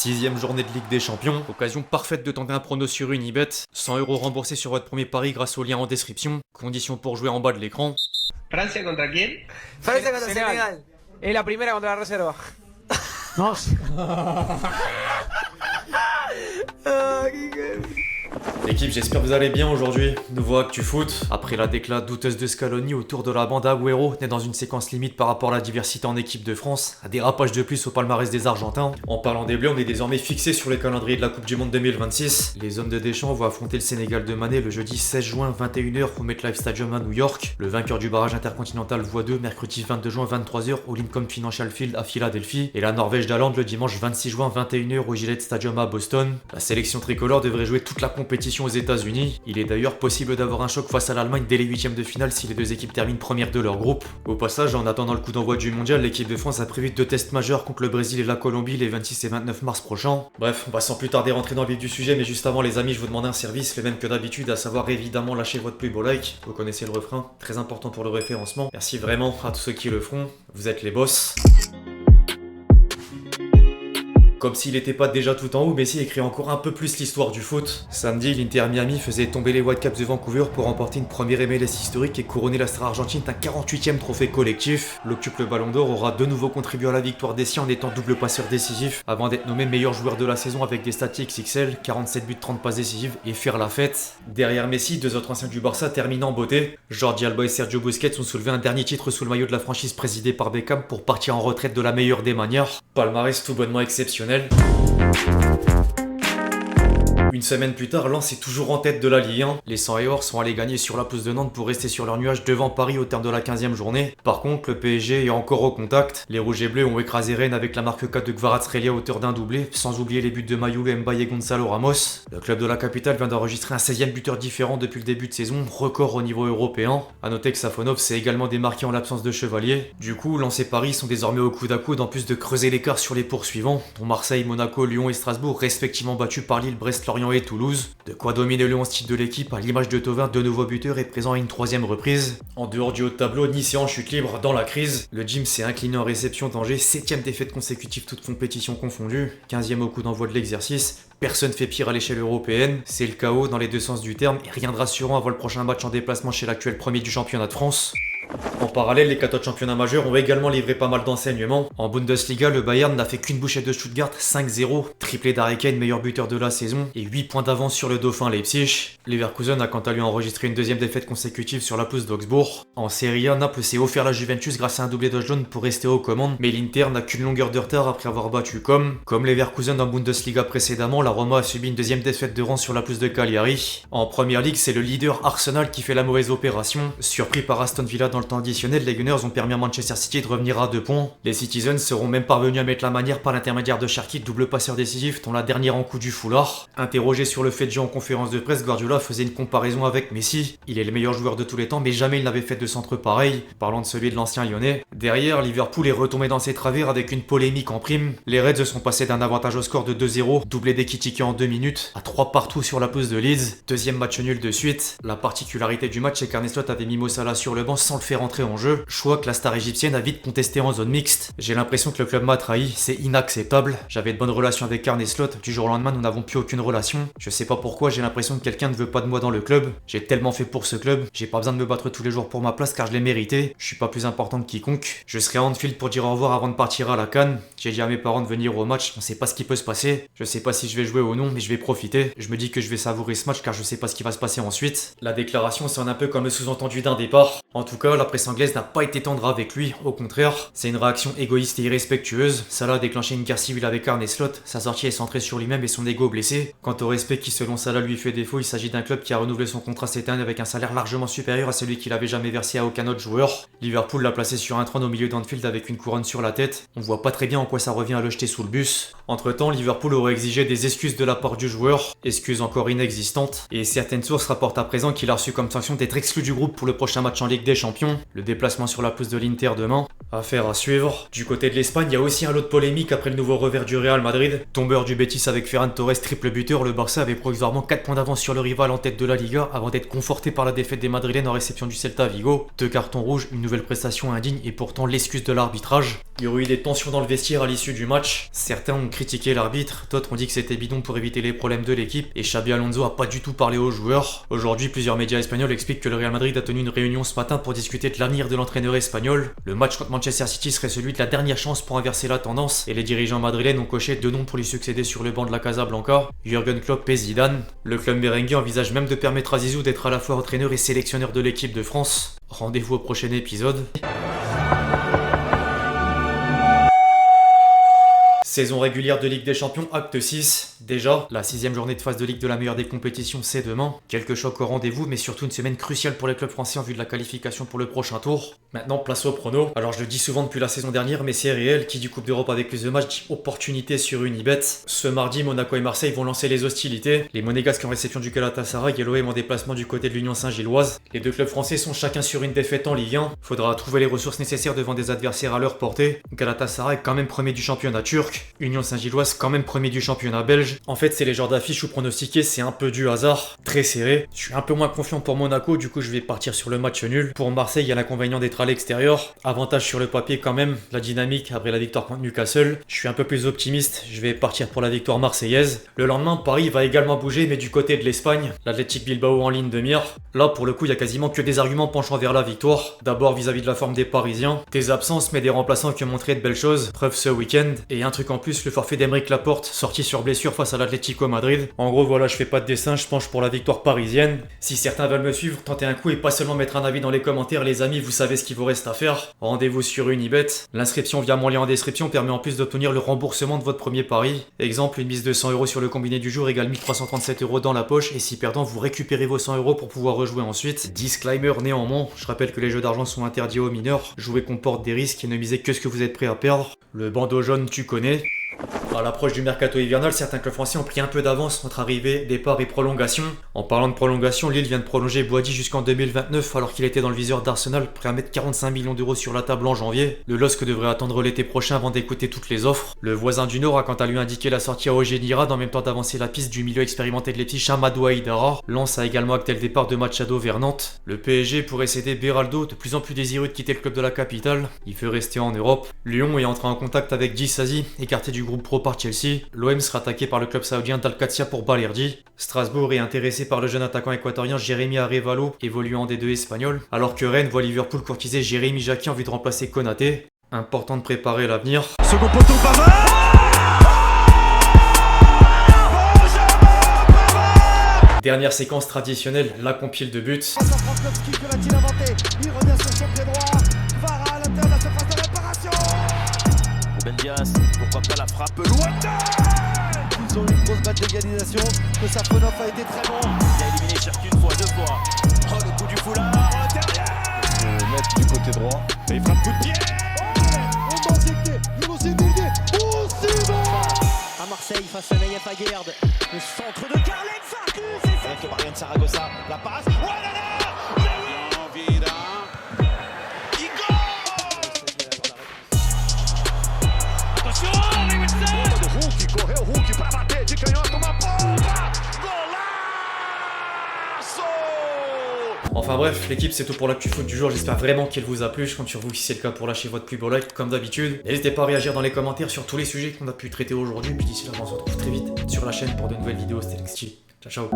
6ème journée de Ligue des Champions, occasion parfaite de tenter un prono sur Unibet, 100 € remboursés sur votre premier pari grâce au lien en description, conditions pour jouer en bas de l'écran. ¿Francia contra quién? Francia contra Senegal. Senegal. Es la primera contra la reserva. L'équipe, j'espère que vous allez bien aujourd'hui. Nouveau Actu Foot. Après la déclat douteuse de Scaloni autour de la bande Agüero, né dans une séquence limite par rapport à la diversité en équipe de France, un dérapage de plus au palmarès des Argentins. En parlant des Bleus, on est désormais fixé sur le calendrier de la Coupe du Monde 2026. Les hommes de Deschamps vont affronter le Sénégal de Mané le jeudi 16 juin 21h au MetLife Stadium à New York. Le vainqueur du barrage intercontinental voie 2 mercredi 22 juin 23h au Lincoln Financial Field à Philadelphie. Et la Norvège d'Haaland le dimanche 26 juin 21h au Gillette Stadium à Boston. La sélection tricolore devrait jouer toute la compétition aux États-Unis. Il est d'ailleurs possible d'avoir un choc face à l'Allemagne dès les huitièmes de finale si les deux équipes terminent premières de leur groupe. Au passage, en attendant le coup d'envoi du mondial, l'équipe de France a prévu 2 tests majeurs contre le Brésil et la Colombie les 26 et 29 mars prochains. Bref, on va sans plus tarder rentrer dans le vif du sujet, mais juste avant les amis, je vous demande un service, le même que d'habitude, à savoir évidemment lâcher votre plus beau like. Vous connaissez le refrain, très important pour le référencement. Merci vraiment à tous ceux qui le feront, vous êtes les boss. Comme s'il n'était pas déjà tout en haut, Messi écrit encore un peu plus l'histoire du foot. Samedi, l'Inter Miami faisait tomber les Whitecaps de Vancouver pour remporter une première MLS historique et couronner la star argentine d'un 48e trophée collectif. L'octuple Ballon d'Or aura de nouveau contribué à la victoire des siens en étant double passeur décisif, avant d'être nommé meilleur joueur de la saison avec des statistiques XL, 47 buts, 30 passes décisives et faire la fête. Derrière Messi, 2 autres anciens du Barça terminent en beauté. Jordi Alba et Sergio Busquets ont soulevé un dernier titre sous le maillot de la franchise présidée par Beckham pour partir en retraite de la meilleure des manières. Palmarès tout bonnement exceptionnel. Une semaine plus tard, Lens est toujours en tête de la Ligue 1. Les 100 et or sont allés gagner sur la pelouse de Nantes pour rester sur leur nuage devant Paris au terme de la 15e journée. Par contre, le PSG est encore au contact. Les Rouges et Bleus ont écrasé Rennes avec la marque 4 de Kvaratskhelia à hauteur d'un doublé, sans oublier les buts de Mayoulou, Mbaye et Gonzalo Ramos. Le club de la capitale vient d'enregistrer un 16e buteur différent depuis le début de saison, record au niveau européen. A noter que Safonov s'est également démarqué en l'absence de Chevalier. Du coup, Lens et Paris sont désormais au coude à coude en plus de creuser l'écart sur les poursuivants, dont Marseille, Monaco, Lyon et Strasbourg, respectivement battus par Lille, Brest, Lorient et Toulouse. De quoi dominer le 11 type de l'équipe à l'image de Thauvin, de nouveaux buteurs et présent à une 3e reprise. En dehors du haut de tableau, Nice est en chute libre dans la crise. Le Gym s'est incliné en réception d'Angers, 7e défaite consécutive toute compétition confondue, 15e au coup d'envoi de l'exercice. Personne fait pire à l'échelle européenne, c'est le chaos dans les deux sens du terme et rien de rassurant avant le prochain match en déplacement chez l'actuel premier du championnat de France. En parallèle, les 4 autres championnats majeurs ont également livré pas mal d'enseignements. En Bundesliga, le Bayern n'a fait qu'une bouchée de Stuttgart, 5-0, triplé d'Harry Kane, meilleur buteur de la saison, et 8 points d'avance sur le dauphin Leipzig. Leverkusen a quant à lui enregistré une 2e défaite consécutive sur la pelouse d'Augsbourg. En Serie A, Naples s'est offert la Juventus grâce à un doublé de jaune pour rester aux commandes, mais l'Inter n'a qu'une longueur de retard après avoir battu comme Leverkusen en Bundesliga précédemment, la Roma a subi une 2e défaite de rang sur la pelouse de Cagliari. En Premier League, c'est le leader Arsenal qui fait la mauvaise opération. Surpris par Aston Villa dans le temps additionnel, les Gunners ont permis à Manchester City de revenir à 2 points. Les Citizens seront même parvenus à mettre la manière par l'intermédiaire de Cherki, double passeur décisif, dont la dernière en coup du foulard. Interrogé sur le fait de jeu en conférence de presse, Guardiola faisait une comparaison avec Messi. Il est le meilleur joueur de tous les temps, mais jamais il n'avait fait de centre pareil, parlant de celui de l'ancien lyonnais. Derrière, Liverpool est retombé dans ses travers avec une polémique en prime. Les Reds sont passés d'un avantage au score de 2-0, doublé d'Ekitike en 2 minutes, à 3 partout sur la pelouse de Leeds. 2e match nul de suite. La particularité du match, c'est qu'Arne Slot avait mis Mo Salah sur le banc sans le faire entrer en jeu. Choix que la star égyptienne a vite contesté en zone mixte. J'ai l'impression que le club m'a trahi, c'est inacceptable. J'avais de bonnes relations avec Arne Slot, du jour au lendemain nous n'avons plus aucune relation. Je sais pas pourquoi, j'ai l'impression que quelqu'un ne veut pas de moi dans le club. J'ai tellement fait pour ce club, j'ai pas besoin de me battre tous les jours pour ma place car je l'ai mérité. Je suis pas plus important que quiconque. Je serai à Anfield pour dire au revoir avant de partir à la CAN. J'ai dit à mes parents de venir au match, on sait pas ce qui peut se passer. Je sais pas si je vais jouer ou non, mais je vais profiter. Je me dis que je vais savourer ce match car je sais pas ce qui va se passer ensuite. La déclaration sonne un peu comme le sous-entendu d'un départ. En tout cas, la presse anglaise n'a pas été tendre avec lui, au contraire. C'est une réaction égoïste et irrespectueuse. Salah a déclenché une guerre civile avec Arne Slot. Sa sortie est centrée sur lui-même et son ego blessé. Quant au respect qui selon Salah lui fait défaut, il s'agit d'un club qui a renouvelé son contrat cette année avec un salaire largement supérieur à celui qu'il avait jamais versé à aucun autre joueur. Liverpool l'a placé sur un trône au milieu d'Anfield avec une couronne sur la tête. On voit pas très bien en quoi ça revient à le jeter sous le bus. Entre temps, Liverpool aurait exigé des excuses de la part du joueur, excuses encore inexistantes, et certaines sources rapportent à présent qu'il a reçu comme sanction d'être exclu du groupe pour le prochain match en Ligue des Champions. Champions, le déplacement sur la pelouse de l'Inter demain. Affaire à suivre. Du côté de l'Espagne, il y a aussi un lot de polémique après le nouveau revers du Real Madrid. Tombeur du Betis avec Ferran Torres, triple buteur, le Barça avait provisoirement 4 points d'avance sur le rival en tête de la Liga avant d'être conforté par la défaite des Madrilènes en réception du Celta Vigo. 2 cartons rouges, une nouvelle prestation indigne et pourtant l'excuse de l'arbitrage. Il y aurait eu des tensions dans le vestiaire à l'issue du match. Certains ont critiqué l'arbitre, d'autres ont dit que c'était bidon pour éviter les problèmes de l'équipe et Xabi Alonso a pas du tout parlé aux joueurs. Aujourd'hui, plusieurs médias espagnols expliquent que le Real Madrid a tenu une réunion ce matin pour discuter de l'avenir de l'entraîneur espagnol. Le match contre Manchester City serait celui de la dernière chance pour inverser la tendance et les dirigeants madrilènes ont coché 2 noms pour lui succéder sur le banc de la Casablanca, Jürgen Klopp et Zidane. Le club merengue envisage même de permettre à Zizou d'être à la fois entraîneur et sélectionneur de l'équipe de France. Rendez-vous au prochain épisode. Saison régulière de Ligue des Champions, acte 6. Déjà, la 6ème journée de phase de Ligue de la meilleure des compétitions, c'est demain. Quelques chocs au rendez-vous, mais surtout une semaine cruciale pour les clubs français en vue de la qualification pour le prochain tour. Maintenant, place au prono. Alors je le dis souvent depuis la saison dernière, mais c'est réel. Qui dit Coupe d'Europe avec plus de matchs dit opportunité sur Unibet. Ce mardi, Monaco et Marseille vont lancer les hostilités. Les Monégasques en réception du Galatasaray et l'OM en déplacement du côté de l'Union Saint-Gilloise. Les deux clubs français sont chacun sur une défaite en Ligue 1. Faudra trouver les ressources nécessaires devant des adversaires à leur portée. Galatasaray quand même premier du championnat turc. Union Saint-Gilloise quand même premier du championnat belge. En fait, c'est les genres d'affiches où pronostiquer, c'est un peu du hasard. Très serré. Je suis un peu moins confiant pour Monaco, du coup je vais partir sur le match nul. Pour Marseille, il y a l'inconvénient d'être à l'extérieur. Avantage sur le papier quand même, la dynamique après la victoire contre Newcastle. Je suis un peu plus optimiste, je vais partir pour la victoire marseillaise. Le lendemain, Paris va également bouger, mais du côté de l'Espagne. L'Athletic Bilbao en ligne de mire. Là, pour le coup, il y a quasiment que des arguments penchant vers la victoire. D'abord vis-à-vis de la forme des Parisiens. Des absences, mais des remplaçants qui ont montré de belles choses. Preuve ce week-end. Et un truc en plus, le forfait d'Aymeric Laporte, sorti sur blessure face à l'Atlético Madrid. En gros, voilà, je fais pas de dessin, je penche pour la victoire parisienne. Si certains veulent me suivre, tentez un coup et pas seulement mettre un avis dans les commentaires, les amis, vous savez ce qu'il vous reste à faire. Rendez-vous sur Unibet. L'inscription via mon lien en description permet en plus d'obtenir le remboursement de votre premier pari. Exemple, une mise de 100 € sur le combiné du jour égale 1337 € dans la poche et si perdant, vous récupérez vos 100 € pour pouvoir rejouer ensuite. Disclaimer néanmoins, je rappelle que les jeux d'argent sont interdits aux mineurs. Jouer comporte des risques et ne misez que ce que vous êtes prêt à perdre. Le bandeau jaune, tu connais. À l'approche du mercato hivernal, certains clubs français ont pris un peu d'avance entre arrivée, départ et prolongation. En parlant de prolongation, Lille vient de prolonger Boadi jusqu'en 2029 alors qu'il était dans le viseur d'Arsenal, prêt à mettre 45 millions € sur la table en janvier. Le LOSC devrait attendre l'été prochain avant d'écouter toutes les offres. Le voisin du Nord a quant à lui indiqué la sortie à Ojeda en même temps d'avancer la piste du milieu expérimenté de Leipzig Amadou Haïdara. Lens a également acté le départ de Machado vers Nantes. Le PSG pourrait céder Beraldo, de plus en plus désireux de quitter le club de la capitale. Il veut rester en Europe. Lyon est entré en contact avec Disasi, écarté du groupe pro par Chelsea. L'OM sera attaqué par le club saoudien d'Al-Qadsia pour Balerdi. Strasbourg est intéressé par le jeune attaquant équatorien Jérémy Arevalo, évoluant des deux espagnols, alors que Rennes voit Liverpool courtiser Jérémy Jacqui en vue de remplacer Konaté. Important de préparer l'avenir. Second poteau, Pavard. Dernière séquence traditionnelle, la compile de buts. Que va-t-il inventer? Il revient sur son pied droit. Vara à l'intérieur de la surface de réparation. Ruben Dias, pourquoi pas la frappe lointaine. Ils ont eu une grosse batte d'égalisation. Que Safonov a été très bon. Il a éliminé Cherki une fois, 2 fois. Oh, le coup du foulard derrière. Mettre du côté droit. Et il frappe coup de pied. À Marseille face à Naïef Aguerd. Le centre de Carlen Farkus. Avec Marion Saragossa, la passe. Oh là là. Vida. Attention, Hulk correu, Hulk para bater de canhota, uma bomba! Golaço! Enfin bref, l'équipe c'est tout pour l'actu foot du jour, j'espère vraiment qu'elle vous a plu, je compte sur vous si c'est le cas pour lâcher votre plus beau like comme d'habitude. N'hésitez pas à réagir dans les commentaires sur tous les sujets qu'on a pu traiter aujourd'hui, puis d'ici là on se retrouve très vite sur la chaîne pour de nouvelles vidéos Stelling Steel. Ciao ciao.